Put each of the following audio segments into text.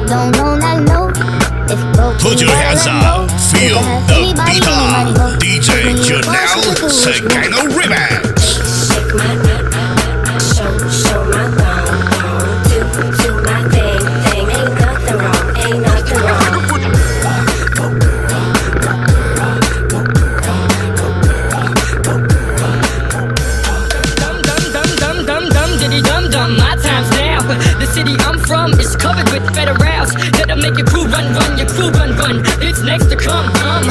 don't know, now you know. If you broke, Put your hands up, feel the beat up. DJ Janelle Sagano Remix. Shake my show my thong, do my thing, ain't nothing wrong, ain't nothing wrong. Dum, my time's now. The city I'm from is covered with federals that'll make your crew run, your crew run. It's next to come, dum,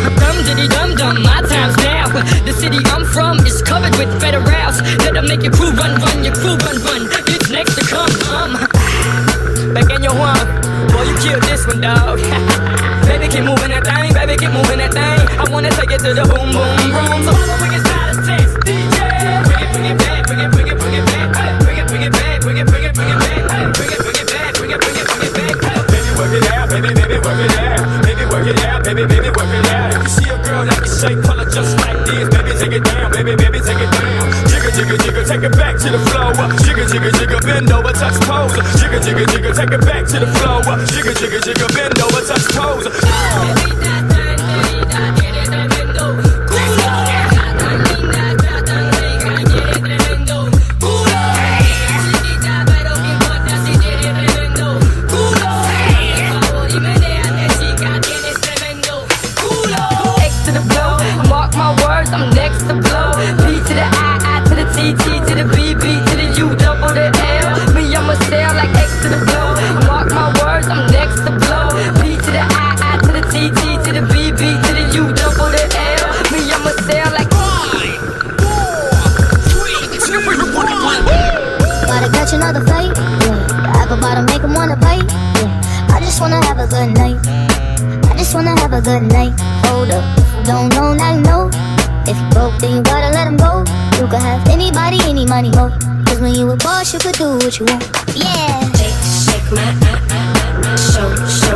my time's now. The city I'm from is covered with federals that'll make your crew run, your crew run. It's next to come, Back in your one, boy, you killed this one, dog. Baby, keep moving that thing, baby, keep moving that thing. I wanna take it to the boom, boom, boom. So all the wicked style is taste, DJ. Bring it back, bring it back. Bring it back, bring it back, bring it back, bring it back, bring it back. Baby, work it out, baby, work it out. Baby, work it out, baby, work it out. If you see a girl that can shake color just like this, baby, take it down, baby, take it down. Jigga, take it back to the floor. Jigga, bend over, touch pose. Jigga, take it back to the floor. Jigga, bend over, touch pose. I'm next to blow. B to the I to the T, T to the B, B to the U, double the L. Me, I'ma sail like X to the blow. Mark my words, I'm next to blow. B to the I to the T, T to the B, B to the U, double the L. Me, I'ma sail like 5, 4, 3, 2, 1. Gotta catch another fight, yeah. Apple bottom make 'em wanna bite, yeah. I just wanna have a good night. I just wanna have a good night. Hold up, don't know, now you know. If you broke, then you gotta let him go. You could have anybody, any money, mo. Cause when you a boss, you could do what you want. Yeah. Shake my show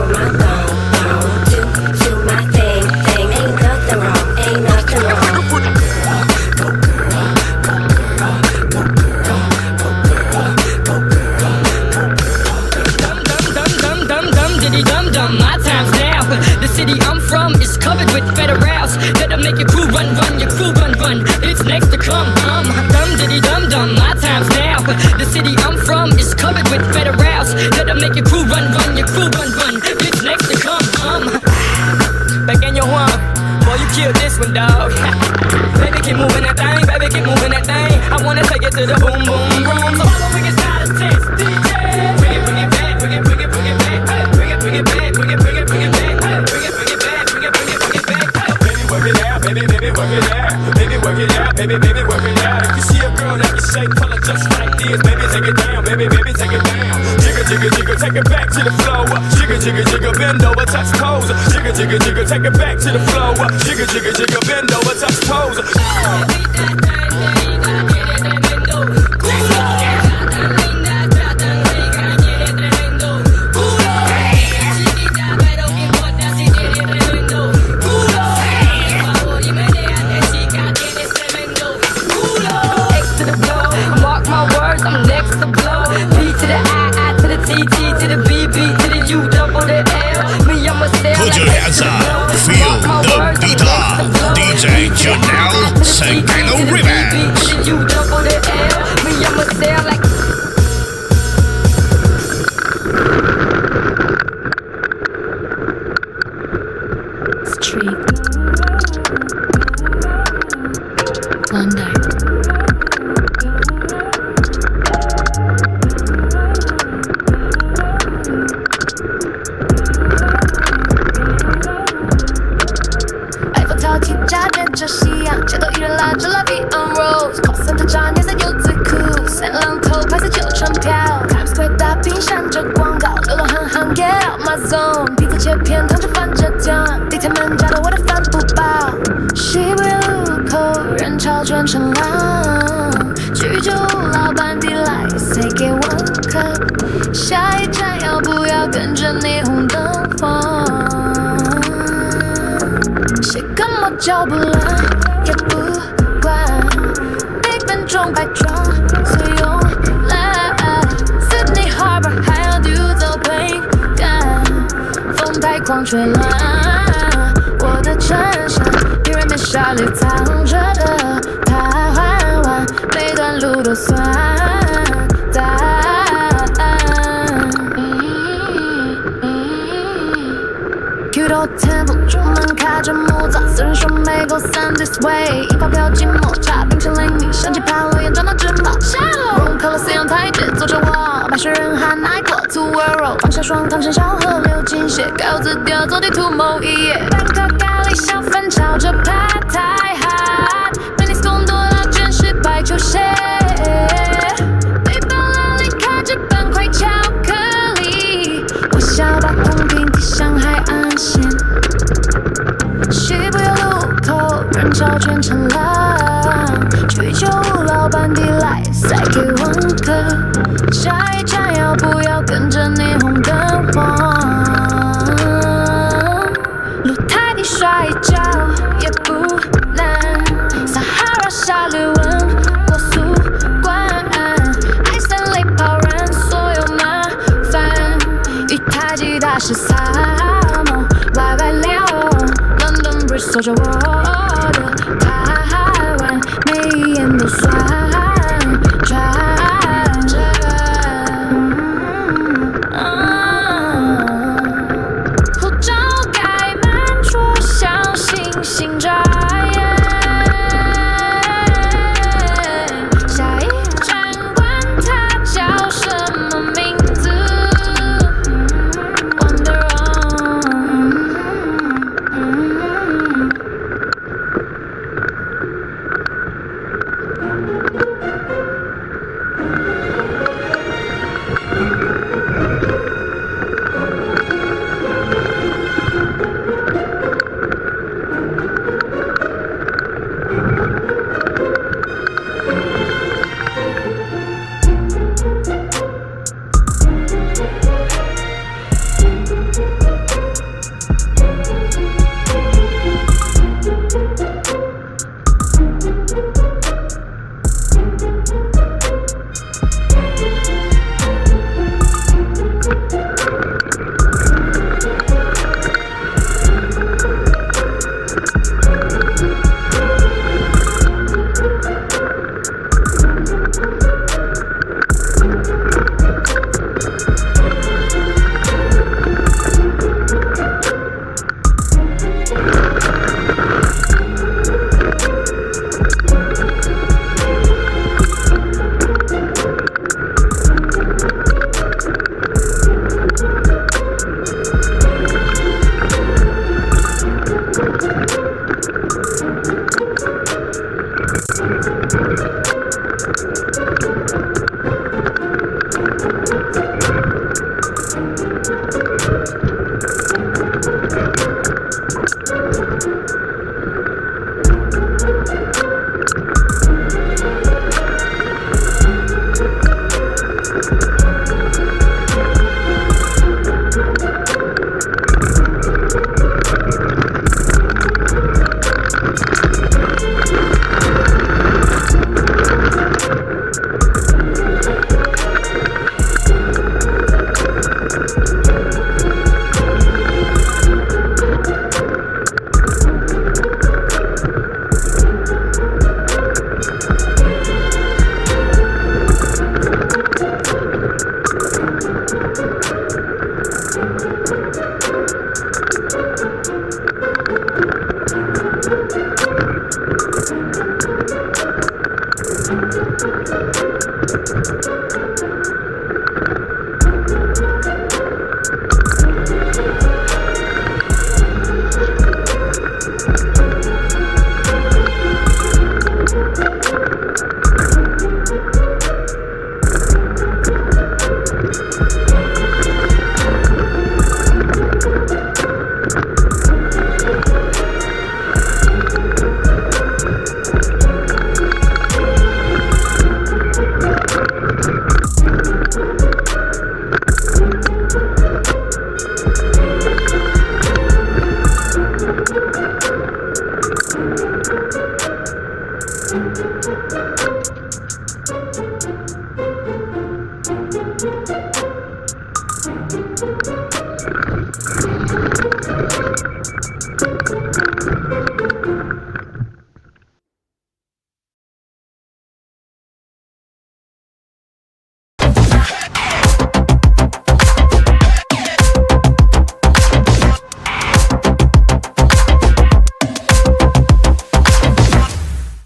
my thong, do my thing, ain't nothing wrong, ain't nothing wrong. Dum, my time's now. The city I'm from is covered with federals that'll make your crew run, your crew run. It's next to come, dum, my time's now. The city I'm from is covered with federals that'll make your crew run, your crew run. It's next to come, Back in your one, boy, you killed this one, dog. Baby, keep moving that thing, baby, keep moving that thing. I wanna take it to the boom, boom, boom. So all the wicked style is taste, DJ. Bring it back, bring it back. Bring it back, bring it back, bring it back. Bring it back. Baby, work it out, baby, work it out. Baby, work it out, baby, work it out. If you see a girl that can shake color just like this, baby, take it down, baby, take it down. Jigga, take it back to the floor. Jigga, bend over, touch pose. Jigga, take it back to the floor. Jigga, bend over, touch pose. I'm next to blow. B to the I to the T, T to the B, B to the U, double the L. Me, I'ma sail. Put your hands up, feel the beat up. DJ Janelle Sagano Remix. B to the U, double the L. Me, I'ma sail like. Street Wonder.这夕阳，街头艺人拉着 Love It on Rose，cos 的炸年色又最酷，三浪头拍摄旧船票 ，Times Square 大屏闪着广告，流浪汉行 Get out my zone， 披萨切片烫着番茄酱，地铁门夹的我的饭不饱，西北路口人潮全成浪，居酒屋老板递来 Say 给我个，下一站要不要跟着霓虹灯晃？谁跟我脚步乱也不管 ，Big Ben 中摆装最慵懒 ，Sydney Harbor 还要丢走 plane 感。外狂吹乱我的衬衫，别人面纱里藏着的太缓缓，每段路都算答案。Q 到 temple 出门开着木栅，私人说美国 Sun this way， 一发票寂寞茶，冰淇淋米，相机拍了眼，长到直跑。融合了四样台阶，坐着我，白雪人喊 I go to world， 放下双糖，剩小河流进血，改好字调，走地图某一页。半个咖喱小饭炒着帕太哈，美丽贡多拉卷是白球鞋，背包拉里开着半块巧克力，我想把红瓶递向海岸线。西部有路口，人潮全成浪，去酒屋老板递来塞给网客，下一站要不要跟着霓虹灯晃？露台底摔一跤也不难，撒哈拉沙律问过速关，爱森雷跑燃所有麻烦，一台吉他是萨摩歪歪聊。守着我的台湾，每一眼都算转护照盖满桌，像星星眨眼。下一站管它叫什么名字 ，Wonder on。Thank you.